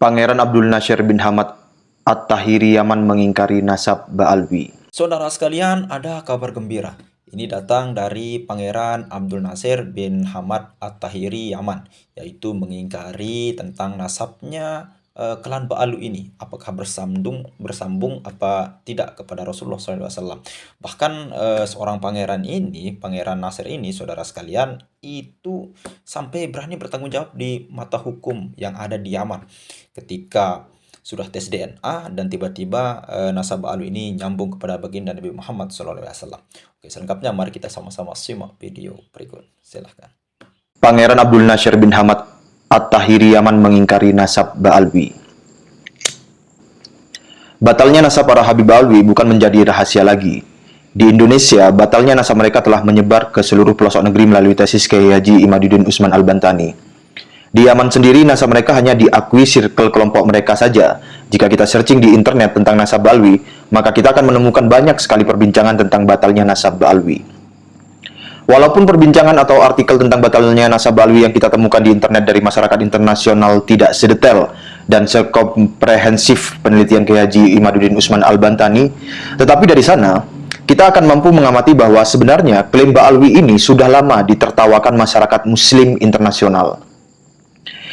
Pangeran Abdul Nasir bin Hamad At-Tahiri Yaman mengingkari nasab Ba'alwi. Saudara sekalian, ada kabar gembira. Ini datang dari Pangeran Abdul Nasir bin Hamad At-Tahiri Yaman, yaitu mengingkari tentang nasabnya klan Ba'alwi ini, apakah bersambung apa tidak kepada Rasulullah SAW. Bahkan seorang pangeran ini, Pangeran Nasir ini, saudara sekalian, itu sampai berani bertanggung jawab di mata hukum yang ada di Yaman ketika sudah tes DNA dan tiba-tiba nasab Ba'alwi ini nyambung kepada baginda Nabi Muhammad SAW. Oke, selengkapnya mari kita sama-sama simak video berikut. Silahkan. Pangeran Abdul Nasir bin Hamad At-Tahiri Yaman mengingkari nasab Ba'alwi. Batalnya nasab para Habib Ba'alwi bukan menjadi rahasia lagi. Di Indonesia, batalnya nasab mereka telah menyebar ke seluruh pelosok negeri melalui tesis Kiai Haji Imaduddin Usman Al-Bantani. Di Yaman sendiri, nasab mereka hanya diakui sirkel kelompok mereka saja. Jika kita searching di internet tentang nasab Ba'alwi, maka kita akan menemukan banyak sekali perbincangan tentang batalnya nasab Ba'alwi. Walaupun perbincangan atau artikel tentang batalnya nasab Ba'alwi yang kita temukan di internet dari masyarakat internasional tidak sedetail dan sekomprehensif penelitian Kiai Haji Imaduddin Usman Al-Bantani, tetapi dari sana, kita akan mampu mengamati bahwa sebenarnya klaim Ba'alwi ini sudah lama ditertawakan masyarakat muslim internasional.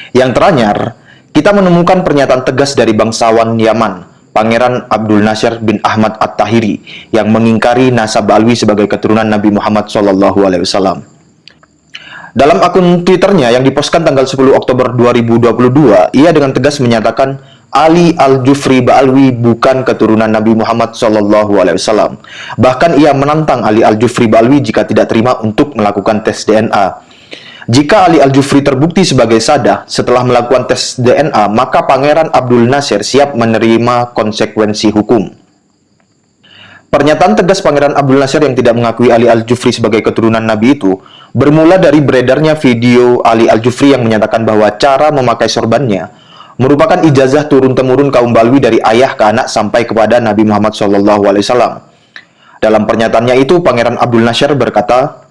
Yang teranyar, kita menemukan pernyataan tegas dari bangsawan Yaman, Pangeran Abdul Nasir bin Ahmad At-Tahiri, yang mengingkari nasab Ba'alwi sebagai keturunan Nabi Muhammad SAW. Dalam akun Twitternya yang dipostkan tanggal 10 Oktober 2022, ia dengan tegas menyatakan Ali Al-Jufri Ba'alwi bukan keturunan Nabi Muhammad SAW. Bahkan ia menantang Ali Al-Jufri Ba'alwi jika tidak terima untuk melakukan tes DNA. Jika Ali Al-Jufri terbukti sebagai sadah setelah melakukan tes DNA, maka Pangeran Abdul Nasir siap menerima konsekuensi hukum. Pernyataan tegas Pangeran Abdul Nasir yang tidak mengakui Ali Al-Jufri sebagai keturunan Nabi itu bermula dari beredarnya video Ali Al-Jufri yang menyatakan bahwa cara memakai sorbannya merupakan ijazah turun-temurun kaum Ba'alwi dari ayah ke anak sampai kepada Nabi Muhammad SAW. Dalam pernyataannya itu, Pangeran Abdul Nasir berkata,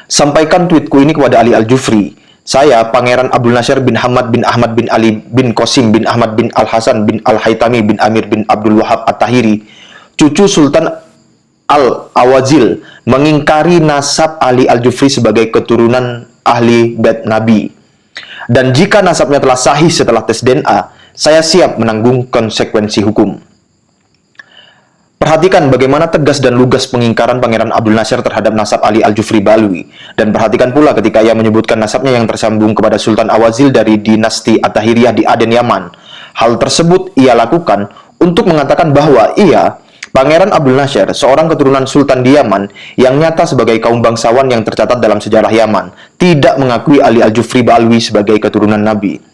"Sampaikan tweetku ini kepada Ali Al-Jufri. Saya, Pangeran Abdul Nasir bin Hamad bin Ahmad bin Ali bin Qasim bin Ahmad bin Al-Hasan bin Al-Haytami bin Amir bin Abdul Wahab At-Tahiri, cucu Sultan Al-Awazil, mengingkari nasab Ali Al-Jufri sebagai keturunan ahli bait Nabi. Dan jika nasabnya telah sahih setelah tes DNA, saya siap menanggung konsekuensi hukum." Perhatikan bagaimana tegas dan lugas pengingkaran Pangeran Abdul Nasir terhadap nasab Ali Al-Jufri Ba'alwi. Dan perhatikan pula ketika ia menyebutkan nasabnya yang tersambung kepada Sultan Awazil dari dinasti At-Tahiriyah di Aden, Yaman. Hal tersebut ia lakukan untuk mengatakan bahwa ia, Pangeran Abdul Nasir, seorang keturunan Sultan di Yaman yang nyata sebagai kaum bangsawan yang tercatat dalam sejarah Yaman, tidak mengakui Ali Al-Jufri Ba'alwi sebagai keturunan Nabi.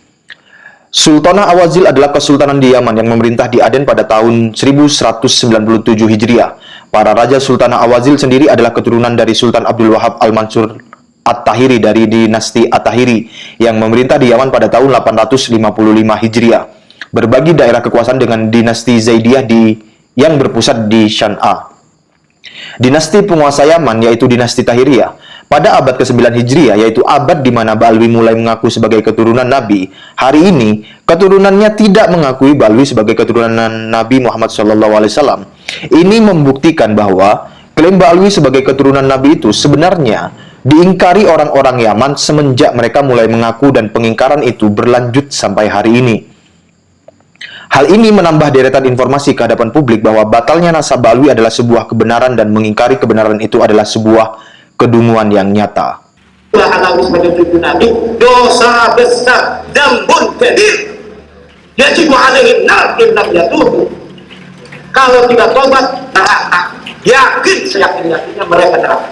Sultanah Awazil adalah kesultanan di Yaman yang memerintah di Aden pada tahun 1197 Hijriah. Para raja Sultanah Awazil sendiri adalah keturunan dari Sultan Abdul Wahab Al-Mansur At-Tahiri dari dinasti At-Tahiri yang memerintah di Yaman pada tahun 855 Hijriah. Berbagi daerah kekuasaan dengan dinasti Zaidiyah yang berpusat di Shan'a. Dinasti penguasa Yaman yaitu dinasti Tahiriyah. Pada abad ke-9 Hijriah, yaitu abad di mana Ba'alwi mulai mengaku sebagai keturunan Nabi, hari ini keturunannya tidak mengakui Ba'alwi sebagai keturunan Nabi Muhammad SAW. Ini membuktikan bahwa klaim Ba'alwi sebagai keturunan Nabi itu sebenarnya diingkari orang-orang Yaman semenjak mereka mulai mengaku, dan pengingkaran itu berlanjut sampai hari ini. Hal ini menambah deretan informasi ke hadapan publik bahwa batalnya nasab Ba'alwi adalah sebuah kebenaran, dan mengingkari kebenaran itu adalah sebuah kedunguan yang nyata. Alami sebagai cucu Nabi, dosa besar, dambun kabir. Yajibu alaihi nar in lam yatubu. Kalau tidak tobat, neraka. Yakin, seyakin-yakinnya mereka neraka.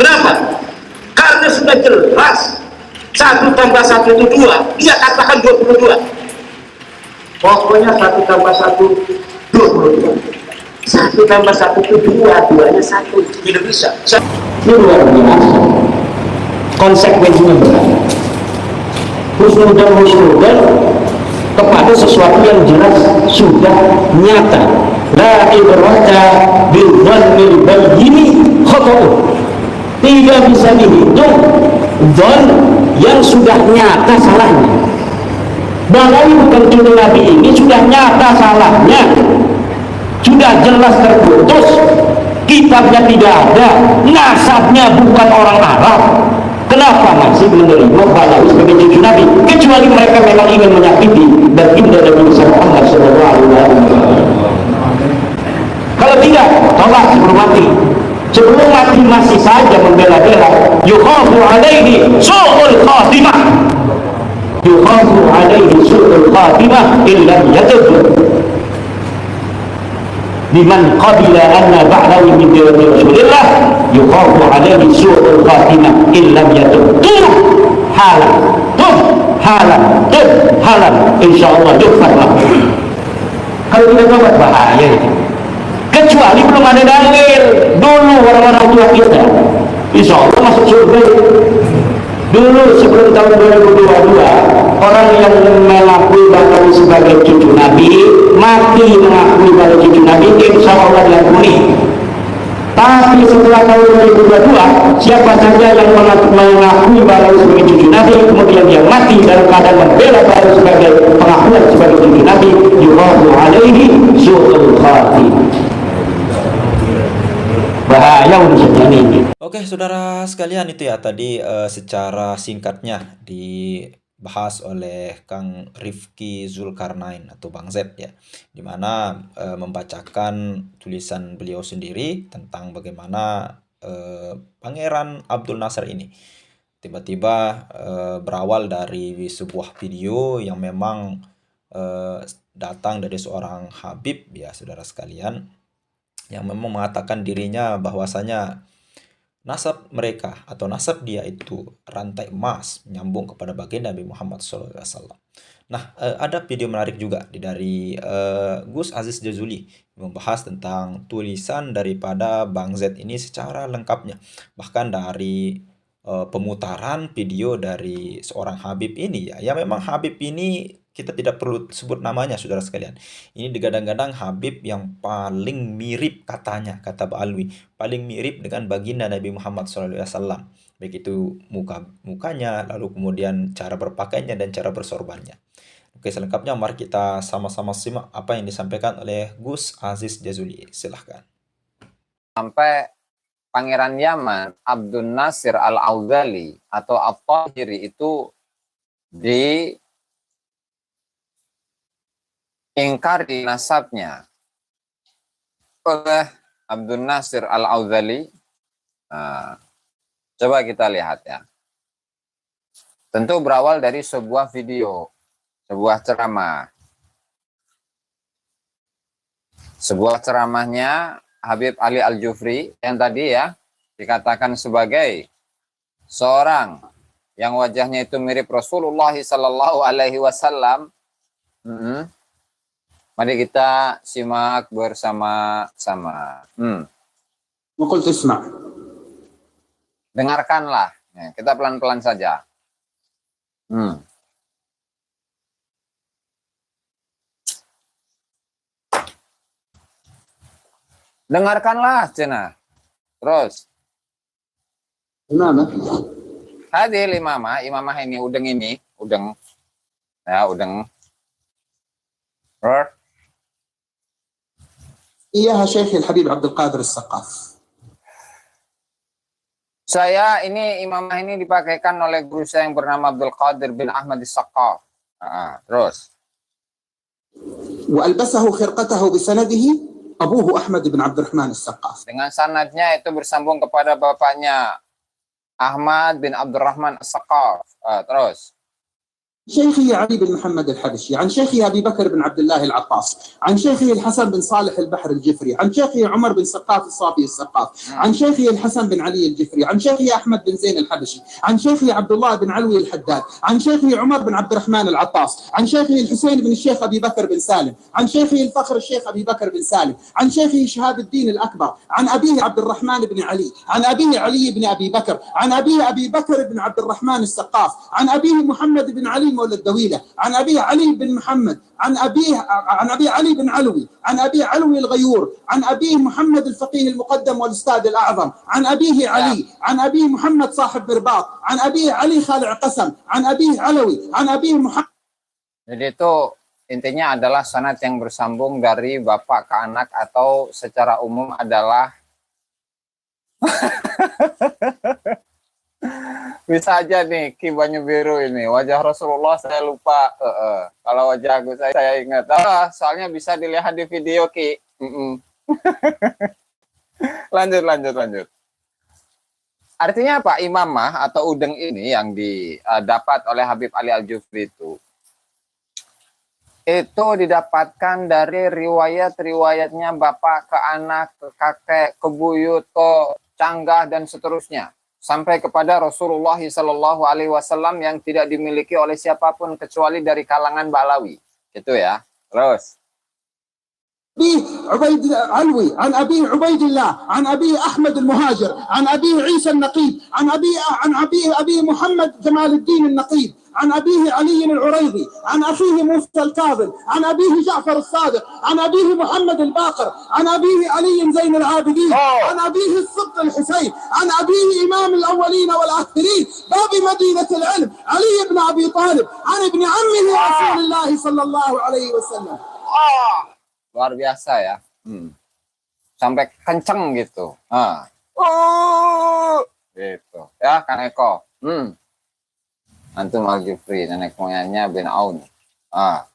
Kenapa? Karena sudah jelas 1 tambah 1 itu 2. Dia katakan 22. Pokoknya 1 tambah 1 22. 1 tambah 1 itu 2, 2-nya 1. Tidak bisa. Ini luar biasa. Konsekuensinya berat. Husnudan kepada sesuatu yang jelas sudah nyata. La ibrata bil dhannil bayyini khata'u. Tidak bisa dihitung dzan yang sudah nyata salahnya. Balawi bukan cucu Nabi ini sudah nyata salahnya, sudah jelas terputus, kitabnya tidak ada, nasabnya bukan orang Arab. Kenapa masih menerima Balawi sebagai cucu Nabi? Kecuali mereka memang ingin menyakiti baginda Nabi Muhammad SAW. Kalau tidak, tolak sebelum mati. Sebelum mati masih saja membela-bela. Yukhafu alaihi su'ul khatimah. Yukhafu alaihi su'ul khatimah illam yatub. Liman qabila anna ba'dawi min dini Rasulillah yukhafu alaihi su'ul khatimah illam yatub. Tub halam, tub halam, tub halam. InsyaAllah yukfarlah. Kalau tidak tobat bahaya itu. Kecuali belum ada dalil. Dulu orang-orang tua kita insya Allah masuk surga. Dulu sebelum tahun 2022, orang yang mengakui Balawi sebagai cucu Nabi mati mengakui Balawi cucu Nabi, insya Allah diampuni. Tapi setelah tahun 2022, siapa saja yang mengakui Balawi sebagai cucu Nabi kemudian dia mati dalam keadaan membela Balawi sebagai pengakuan sebagai cucu Nabi, yuhafu alaihi su'ul khatimah. Bahaya urusannya ini. Oke, saudara sekalian, itu ya tadi secara singkatnya dibahas oleh Kang Rifki Zulkarnain atau Bang Z ya, dimana membacakan tulisan beliau sendiri tentang bagaimana Pangeran Abdul Nasir ini tiba-tiba berawal dari sebuah video yang memang datang dari seorang Habib ya, saudara sekalian, yang memang mengatakan dirinya bahwasanya nasab mereka atau nasab dia itu rantai emas menyambung kepada baginda Nabi Muhammad SAW. Nah, ada video menarik juga dari Gus Aziz Jazuli membahas tentang tulisan daripada Bang Z ini secara lengkapnya. Bahkan dari pemutaran video dari seorang Habib ini ya memang Habib ini kita tidak perlu sebut namanya, saudara sekalian. Ini digadang-gadang Habib yang paling mirip katanya, kata Ba'alwi, paling mirip dengan baginda Nabi Muhammad SAW. Baik itu mukanya, lalu kemudian cara berpakaiannya dan cara bersorbannya. Oke, selengkapnya mari kita sama-sama simak apa yang disampaikan oleh Gus Aziz Jazuli. Silahkan. Sampai Pangeran Yaman Abdul Nasir Al-Auzali atau At-Tahiri itu ingkari nasabnya oleh Abdul Nasir Al-Auzali. Nah, coba kita lihat ya. Tentu berawal dari sebuah video, sebuah ceramah. Sebuah ceramahnya Habib Ali Al-Jufri yang tadi ya dikatakan sebagai seorang yang wajahnya itu mirip Rasulullah Sallallahu Alaihi Wasallam. Mari kita simak bersama-sama. Dengarkanlah. Ya, kita pelan-pelan saja. Dengarkanlah, Cina. Terus. Hadir imamah ini, udeng. Ya, udeng. إياها شيخ الحبيب عبد القادر السقاف. Saya ini imamah ini dipakaikan oleh guru saya yang bernama Abdul Qadir bin Ahmad As-Saqqaf. Terus. وألبسه خرقته بسنده أبوه أحمد بن عبد الرحمن السقاف. Dengan sanadnya itu bersambung kepada bapaknya Ahmad bin Abdurrahman As-Saqqaf. Terus. شيخه علي بن محمد الحبشي، عن شيخه أبي بكر بن عبد الله العطاس، عن شيخه الحسن بن صالح البحر الجفري، عن شيخه عمر بن سقاف الصافي السقاف، عن شيخه الحسن بن علي الجفري، عن شيخه أحمد بن زين الحبشي، عن شيخه عبد الله بن علوي الحداد، عن شيخه عمر بن عبد الرحمن العطاس، عن شيخه الحسين بن الشيخ أبي بكر بن سالم، عن شيخه الفخر الشيخ أبي بكر بن سالم، عن شيخه شهاب الدين الأكبر، عن أبيه عبد الرحمن بن علي، عن أبيه علي بن أبي بكر، عن أبيه أبي بكر بن عبد الرحمن السقاف، عن أبيه محمد بن علي مولى الدويلة، عن أبيه علي بن محمد، عن أبيه علي بن علوي، عن أبيه علوي الغيور، عن أبيه محمد الفقيه المقدم والأستاذ الأعظم، عن أبيه علي، عن أبيه محمد صاحب برباط، عن أبيه علي خالع قسم، عن أبيه علوي، عن أبيه محمد Jadi itu intinya adalah sanad yang bersambung dari bapak ke anak, atau secara umum adalah bisa aja nih Ki Banyu Biru ini wajah Rasulullah saya lupa. Kalau wajah aku saya ingat. Soalnya bisa dilihat di video Ki. Lanjut. Artinya apa? Imamah atau udeng ini yang didapat oleh Habib Ali Al-Jufri itu didapatkan dari riwayat-riwayatnya bapak ke anak, ke kakek, ke buyut, ke canggah, dan seterusnya. Sampai kepada Rasulullah SAW yang tidak dimiliki oleh siapapun kecuali dari kalangan Balawi. Gitu ya. Terus. أبيه عبيد علوي، عن أبيه عبيد الله، عن أبيه أحمد المهاجر، عن أبيه عيسى النقيب، عن أبيه محمد جمال الدين النقيب، عن أبيه علي العريضي، عن أخيه موسى الكاظم، عن أبيه جعفر الصادق، عن أبيه محمد الباقر، عن أبيه علي زين العابدين، عن أبيه الصدق الحسين، عن أبيه إمام الأولين والآخرين، باب مدينة العلم، علي بن أبي طالب، عن ابن عمه رسول الله صلى الله عليه وسلم. Luar biasa ya. Sampai kenceng gitu. Gitu. Ya, Kang Eko. Antum Al-Jufri, nenek moyangnya bin Aun.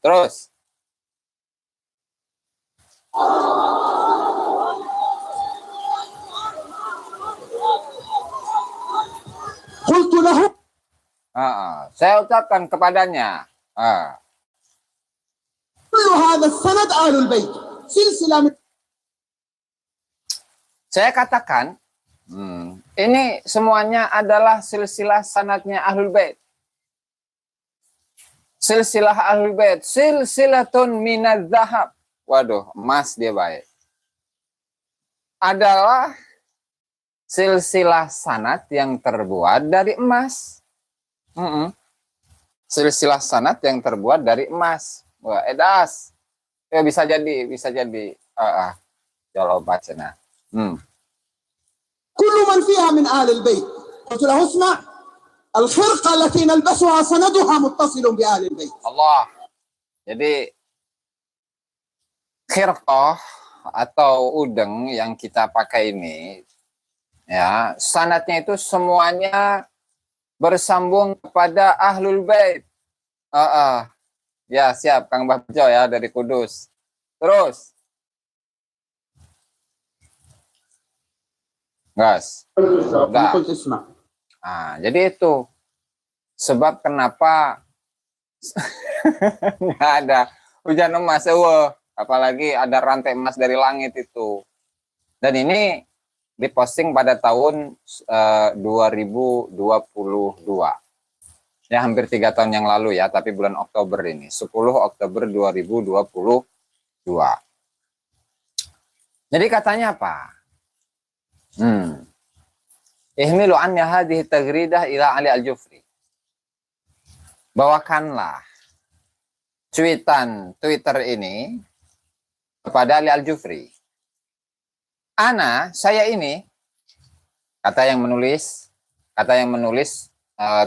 Terus. قلت له Saya ucapkan kepadanya. كل هذا السند آل البيت سلسلة من. Saya katakan, ini semuanya adalah silsilah sanadnya Ahlul Bait. Silsilah Ahlul Bait, silsilatun minadz zahab. Waduh, emas dia baik. Adalah silsilah sanad yang terbuat dari emas. Silsilah sanad yang terbuat dari emas. Wah, edas. Ya, bisa jadi. Kalau baca nah. كل من فيها من آل البيت. قلت له اسمع، الخرقة التي نلبسها سندها متصل بآل البيت. Allah. Jadi khirqah atau udeng yang kita pakai ini, ya, sanadnya itu semuanya bersambung kepada Ahlul Bait. Ya, siap Kang Bahjo ya dari Kudus. Terus. Gas. قلت اسمع. Jadi itu sebab kenapa nggak ada hujan emas, apalagi ada rantai emas dari langit itu. Dan ini diposting pada tahun 2022. Ya, hampir 3 tahun yang lalu ya, tapi bulan Oktober ini, 10 Oktober 2022. Jadi katanya apa? Ihmilu anna hadhihi taghridah ila Ali Al-Jufri. Bawakanlah cuitan Twitter ini kepada Ali Al-Jufri. Saya ini, kata yang menulis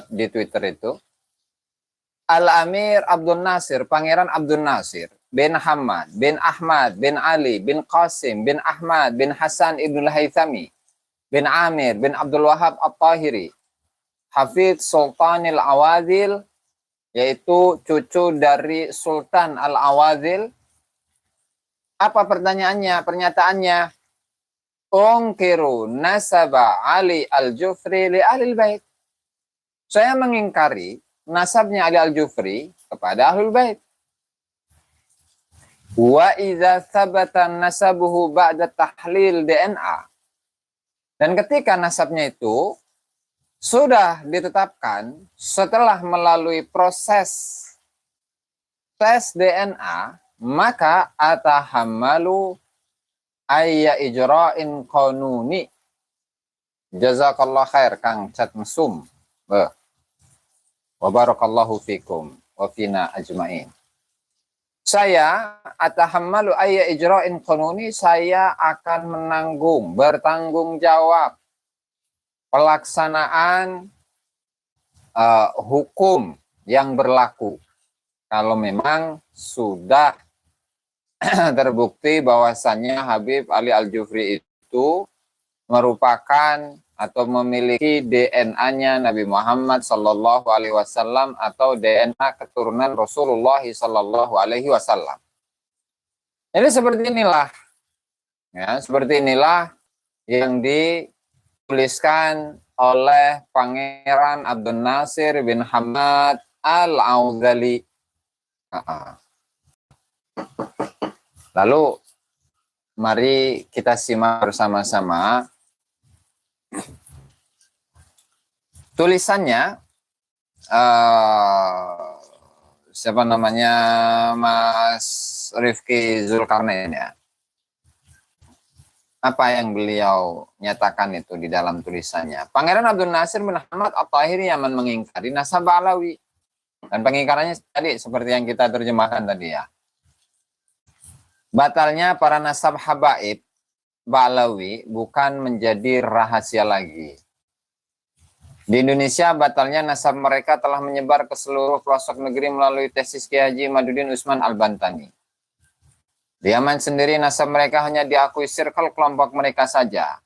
di Twitter itu, Al-Amir Abdul Nasir, Pangeran Abdul Nasir bin Hamad bin Ahmad bin Ali bin Qasim bin Ahmad bin Hasan ibn al-Haythami bin Amir bin Abdul Wahab At-Tahiri, Hafidz Sultanil Awadil, yaitu cucu dari Sultan Al-Awadil. Apa pernyataannya? Ungkiru nasaba Ali Al-Jufri li Ahlil Bait. Saya mengingkari nasabnya Ali Al-Jufri kepada Ahlul Bait. Wa idza thabata nasabuhu ba'da tahlil DNA. Dan ketika nasabnya itu sudah ditetapkan setelah melalui proses tes DNA, maka atahammalu ayya ijra'in qanuni. Jazakallah khair Kang Cat Mesum. Wa barakallahu fikum wa fina ajmain. Saya atahammalu ayya ijra'in qanuni, saya akan bertanggung jawab pelaksanaan hukum yang berlaku. kalau memang sudah terbukti bahwasannya Habib Ali Al-Jufri itu merupakan atau memiliki DNA-nya Nabi Muhammad Sallallahu Alaihi Wasallam atau DNA keturunan Rasulullah Sallallahu Alaihi Wasallam. Jadi seperti inilah, ya, seperti inilah yang dituliskan oleh Pangeran Abdul Nasir bin Hamad Al-Auzali. Lalu mari kita simak bersama-sama tulisannya. Siapa namanya, Mas Rifki Zulkarnain ya. Apa yang beliau nyatakan itu di dalam tulisannya. Pangeran Abdul Nasir bin Hamad At-Tahiri Yaman mengingkari nasab Ba'alawi. Dan pengingkarannya tadi seperti yang kita terjemahkan tadi ya. Batalnya para nasab habaib Ba'alawi bukan menjadi rahasia lagi. Di Indonesia, batalnya nasab mereka telah menyebar ke seluruh pelosok negeri melalui tesis Kiai Haji Imaduddin Usman Al-Bantani. Di Yaman sendiri, nasab mereka hanya diakui circle kelompok mereka saja.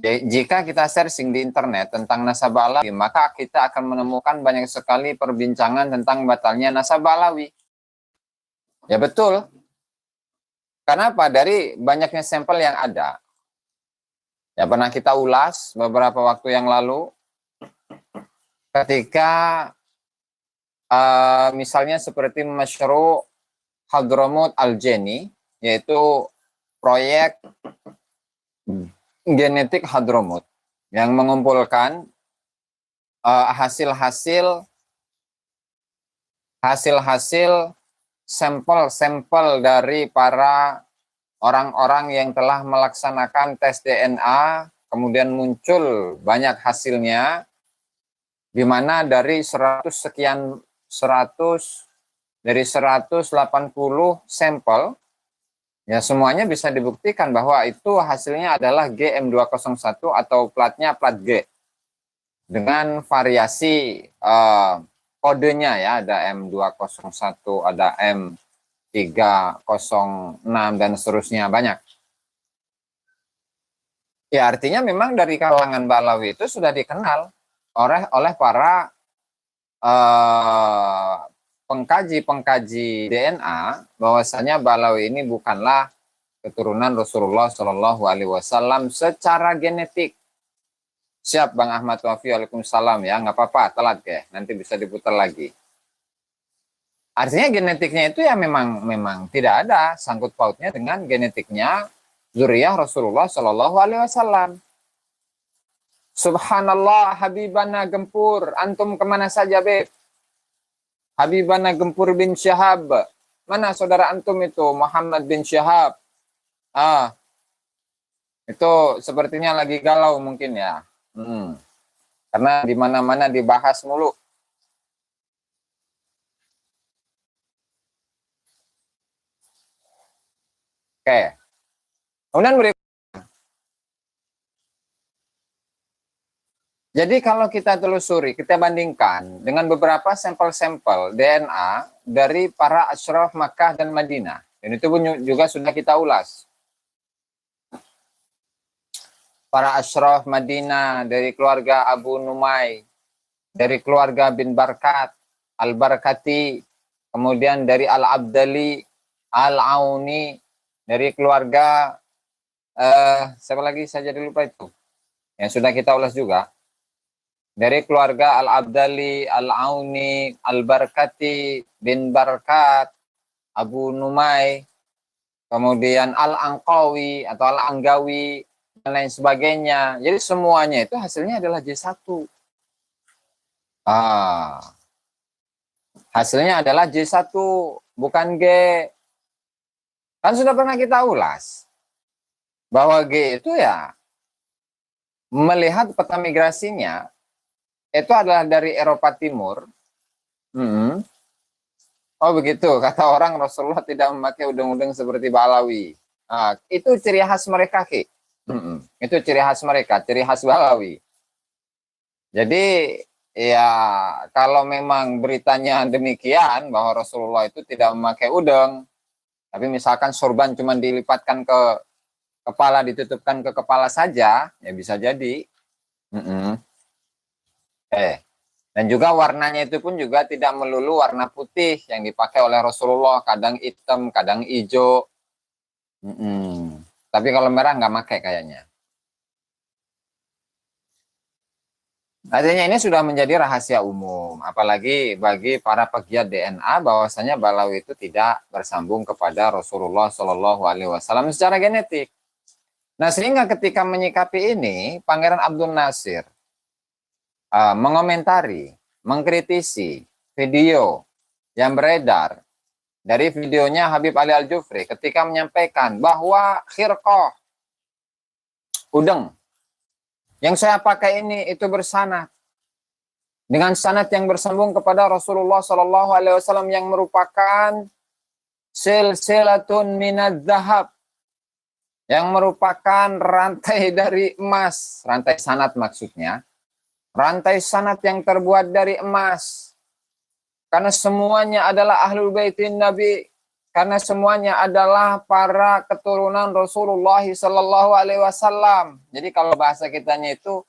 Jika kita searching di internet tentang nasab Ba'alawi, maka kita akan menemukan banyak sekali perbincangan tentang batalnya nasab Ba'alawi. Ya betul. Kenapa? Dari banyaknya sampel yang ada. Ya pernah kita ulas beberapa waktu yang lalu. Ketika misalnya seperti Masyru' Hadramut Al-Jeni, yaitu proyek genetik Hadramut yang mengumpulkan hasil-hasil sampel-sampel dari para orang-orang yang telah melaksanakan tes DNA, kemudian muncul banyak hasilnya, di mana dari 180 sampel, ya semuanya bisa dibuktikan bahwa itu hasilnya adalah GM201 atau platnya plat G. Dengan variasi kodenya ya, ada M201, ada M306 dan seterusnya, banyak. Ya artinya memang dari kalangan Ba'alawi itu sudah dikenal oleh para pengkaji DNA bahwasanya Ba'alawi ini bukanlah keturunan Rasulullah Shallallahu Alaihi Wasallam secara genetik. Siap Bang Ahmad Wafi, waalaikumsalam ya, nggak apa-apa, telat ya, nanti bisa diputar lagi. Artinya genetiknya itu ya memang tidak ada sangkut pautnya dengan genetiknya zuriyah Rasulullah Shallallahu Alaihi Wasallam. Subhanallah, Habibana Gempur, antum kemana saja Beb? Habibana Gempur bin Syahab, mana saudara antum itu? Muhammad bin Syahab. Itu sepertinya lagi galau mungkin ya. Karena di mana-mana dibahas mulu. Oke. Kemudian jadi kalau kita telusuri, kita bandingkan dengan beberapa sampel-sampel DNA dari para asyraf Makkah dan Madinah. Dan itu pun juga sudah kita ulas. Para asyraf Madinah dari keluarga Abu Numay, dari keluarga bin Barkat, Al-Barkati, kemudian dari Al-Abdali, Al-Auni, dari keluarga, siapa lagi saya jadi lupa itu, yang sudah kita ulas juga. Dari keluarga Al-Abdali, Al-Auni, Al-Barkati, bin Barkat, Abu Numay, kemudian Al-Angqawi atau Al-Anggawi, dan lain sebagainya. Jadi semuanya itu hasilnya adalah J1. Hasilnya adalah J1, bukan G. Kan sudah pernah kita ulas bahwa G itu ya, melihat peta migrasinya, itu adalah dari Eropa Timur. Oh begitu, kata orang Rasulullah tidak memakai udeng-udeng seperti Ba'alawi. Itu ciri khas mereka, Ki. Itu ciri khas mereka, ciri khas Ba'alawi. Jadi ya kalau memang beritanya demikian bahwa Rasulullah itu tidak memakai udeng, tapi misalkan sorban cuma dilipatkan ke kepala, ditutupkan ke kepala saja, ya bisa jadi. Dan juga warnanya itu pun juga tidak melulu warna putih yang dipakai oleh Rasulullah, kadang hitam, kadang hijau. Tapi kalau merah nggak pakai kayaknya. Artinya ini sudah menjadi rahasia umum, apalagi bagi para pegiat DNA bahwasanya Balawi itu tidak bersambung kepada Rasulullah Shallallahu Alaihi Wasallam secara genetik. Nah, sehingga ketika menyikapi ini, Pangeran Abdul Nasir mengomentari, mengkritisi video yang beredar dari videonya Habib Ali Al-Jufri ketika menyampaikan bahwa khirqah udeng yang saya pakai ini itu bersanad dengan sanad yang bersambung kepada Rasulullah Shallallahu Alaihi Wasallam yang merupakan silsilatun minadz zahab, yang merupakan rantai dari emas, rantai sanad maksudnya. Rantai sanad yang terbuat dari emas. Karena semuanya adalah ahlul baitin Nabi. Karena semuanya adalah para keturunan Rasulullah Sallallahu Alaihi Wasallam. Jadi kalau bahasa kitanya itu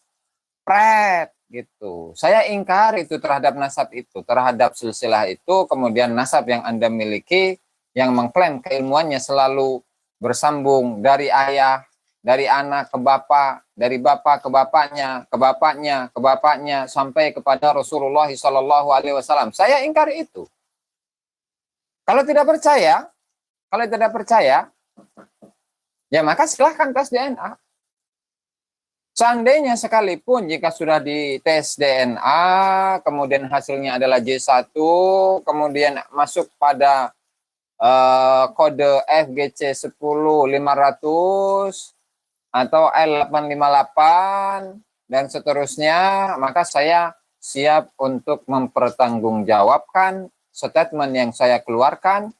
pret gitu. Saya ingkar itu terhadap nasab itu, terhadap silsilah itu, kemudian nasab yang Anda miliki yang mengklaim keilmuannya selalu bersambung dari ayah, dari anak ke bapak, dari bapak ke bapaknya, ke bapaknya, ke bapaknya, sampai kepada Rasulullah Sallallahu Alaihi Wasallam. Saya ingkar itu. Kalau tidak percaya, ya maka silahkan tes DNA. Seandainya sekalipun jika sudah dites DNA, kemudian hasilnya adalah J1, kemudian masuk pada kode FGC 10500, atau L858 dan seterusnya, maka saya siap untuk mempertanggungjawabkan statement yang saya keluarkan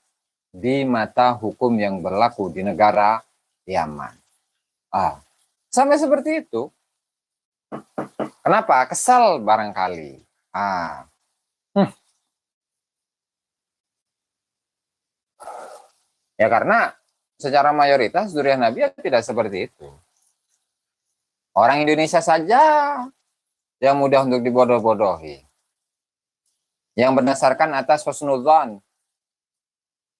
di mata hukum yang berlaku di negara Yaman. Sampai seperti itu. Kenapa? Kesal barangkali. Ya karena secara mayoritas zuriat Nabi tidak seperti itu. Orang Indonesia saja yang mudah untuk dibodoh-bodohi. Yang berdasarkan atas husnudzan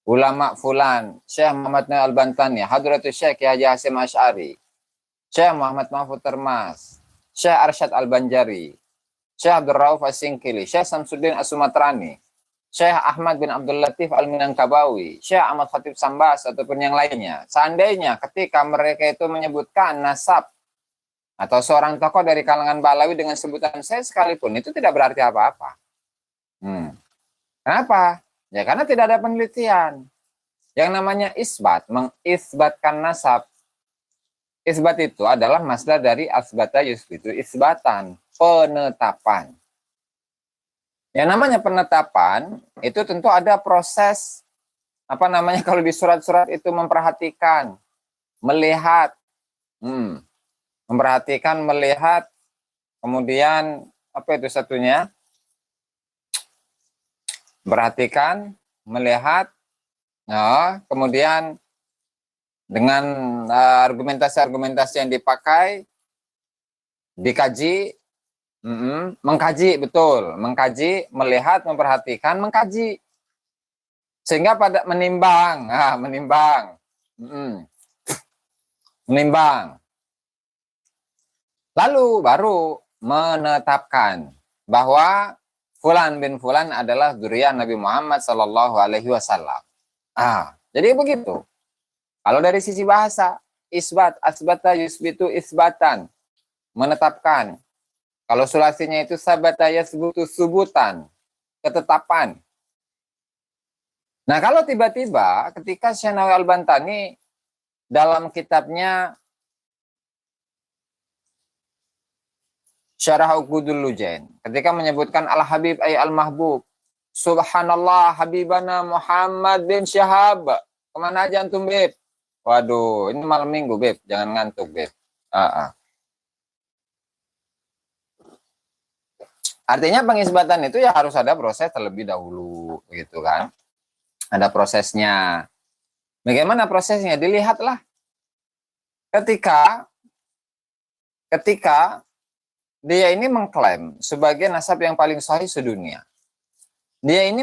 ulama fulan, Syekh Muhammad Nawawi Al-Bantani, Hadratus Syekh Haji Hasyim Asy'ari, Syekh Muhammad Mahfud Termas, Syekh Arsyad Al-Banjari, Syekh Abdul Rauf As-Singkili, Syekh Samsuddin As-Sumatrani, Syekh Ahmad bin Abdul Latif Al-Minangkabawi, Syekh Ahmad Khatib Sambas, ataupun yang lainnya. Seandainya ketika mereka itu menyebutkan nasab atau seorang tokoh dari kalangan Balawi dengan sebutan saya sekalipun, itu tidak berarti apa-apa. Kenapa? Ya karena tidak ada penelitian. Yang namanya isbat, mengisbatkan nasab. Isbat itu adalah masdar dari asbata yusbitu, isbatan, penetapan. Yang namanya penetapan itu tentu ada proses kalau di surat-surat itu memperhatikan, melihat, melihat, kemudian apa itu satunya? Perhatikan, melihat, kemudian dengan argumentasi-argumentasi yang dipakai, dikaji, mengkaji, betul, mengkaji, melihat, memperhatikan, mengkaji, sehingga pada menimbang, menimbang, lalu baru menetapkan bahwa Fulan bin Fulan adalah zuriat Nabi Muhammad Sallallahu Alaihi Wasallam. Jadi begitu. Kalau dari sisi bahasa, isbat, asbata yusbitu isbatan, menetapkan. Kalau sulasinya itu sabata yasbutu subutan, ketetapan. Nah kalau tiba-tiba ketika Syekh Nawawi Al-Bantani dalam kitabnya Syarah Uqudul Lujain, ketika menyebutkan Al-Habib ay Al-Mahbub, Subhanallah Habibana Muhammad bin Syahab. Kemana aja antum, Beb? Waduh, ini malam minggu, Beb. Jangan ngantuk, Beb. Artinya pengisbatan itu ya harus ada proses terlebih dahulu, gitu kan? Ada prosesnya. Bagaimana prosesnya? Dilihatlah. Ketika dia ini mengklaim sebagai nasab yang paling sahih sedunia. Dia ini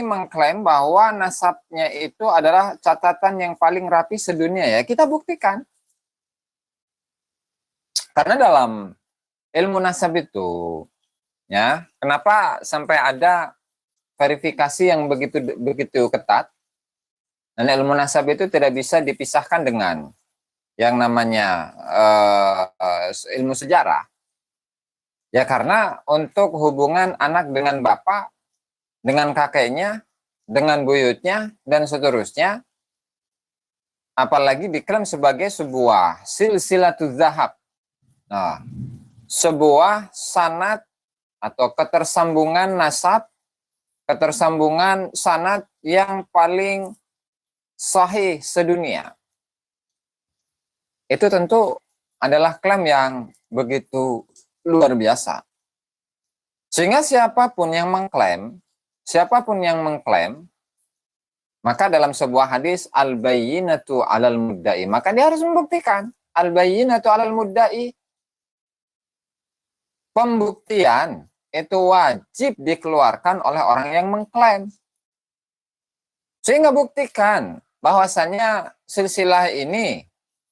mengklaim bahwa nasabnya itu adalah catatan yang paling rapi sedunia, ya. Kita buktikan. Karena dalam ilmu nasab itu, ya, kenapa sampai ada verifikasi yang begitu ketat? Dan ilmu nasab itu tidak bisa dipisahkan dengan yang namanya ilmu sejarah. Ya, karena untuk hubungan anak dengan bapak, dengan kakeknya, dengan buyutnya, dan seterusnya, apalagi diklaim sebagai sebuah silsilatul zahab. Nah, sebuah sanad atau ketersambungan nasab, ketersambungan sanad yang paling sahih sedunia. Itu tentu adalah klaim yang begitu luar biasa. Sehingga siapapun yang mengklaim, maka dalam sebuah hadis al-bayyinatu 'alal mudda'i, maka dia harus membuktikan. Al-bayyinatu 'alal mudda'i, pembuktian itu wajib dikeluarkan oleh orang yang mengklaim. Sehingga buktikan bahwasannya silsilah ini,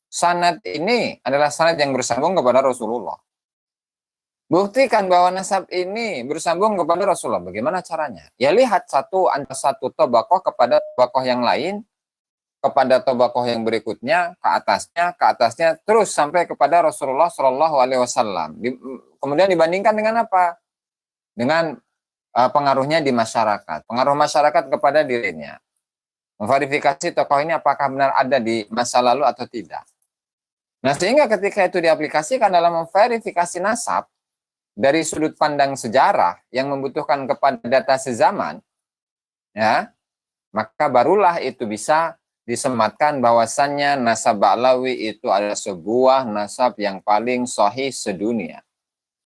sanad ini adalah sanad yang bersambung kepada Rasulullah. Buktikan bahwa nasab ini bersambung kepada Rasulullah. Bagaimana caranya? Ya lihat antara satu tobakoh kepada tobakoh yang lain, kepada tobakoh yang berikutnya, ke atasnya, terus sampai kepada Rasulullah Shallallahu Alaihi Wasallam. Kemudian dibandingkan dengan apa? Dengan pengaruhnya di masyarakat, pengaruh masyarakat kepada dirinya. Memverifikasi tokoh ini apakah benar ada di masa lalu atau tidak. Nah, sehingga ketika itu diaplikasikan dalam memverifikasi nasab dari sudut pandang sejarah yang membutuhkan kepada data sezaman, ya, maka barulah itu bisa disematkan bahwasannya nasab Ba'lawi itu adalah sebuah nasab yang paling sahih sedunia.